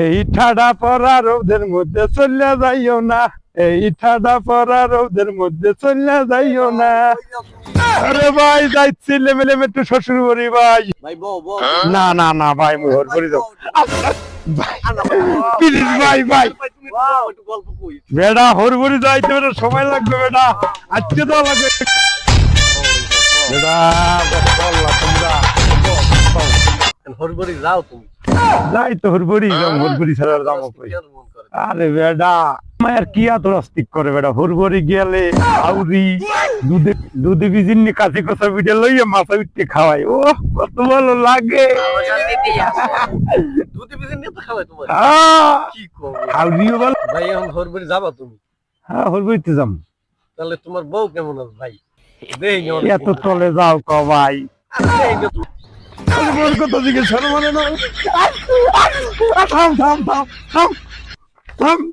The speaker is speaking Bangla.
এই ঠাডা পড়া রোদের মধ্যে চলে যাইও না, এই ঠাডা পড়া রোদের মধ্যে চলে যাইও না। আরে ভাই যাইছি লেমে লেমে একটু শ্বশুর বাড়ি ভাই। না না না ভাই মোহর করে দাও প্লিজ ভাই ভাই। বেড়া হরবরি যাইতে বেটা সময় লাগবে বেটা, আজকে তো লাগবে বেটা। তোমরা হরবরি যাও তুমি, যাই তো হরবরি হরবরি ছাড়া দাম কই। আরে বেটা মায়ের কি এত রাস্তিক করে বেটা, হরবরি গেলে আউরি দুধে বিজিনি কাছে কথা পিঠে লইয়া মাথা উঠতে খাওয়াই। ও কত ভালো লাগে। দুধ বিজিন নিয়ে তো খাওয়াই তোমার, কি কও আউরিও ভালো ভাই। এখন হরবরি যাবা তুমি? হ্যাঁ হরবরিতে যাম। তাহলে তোমার বউ কেমন আছে ভাই? দেই না এত তলে যাও ক ভাই। দেই না তুমি। হরবর কথা জিজ্ঞেস মানে না। থাম থাম থাম থাম থাম।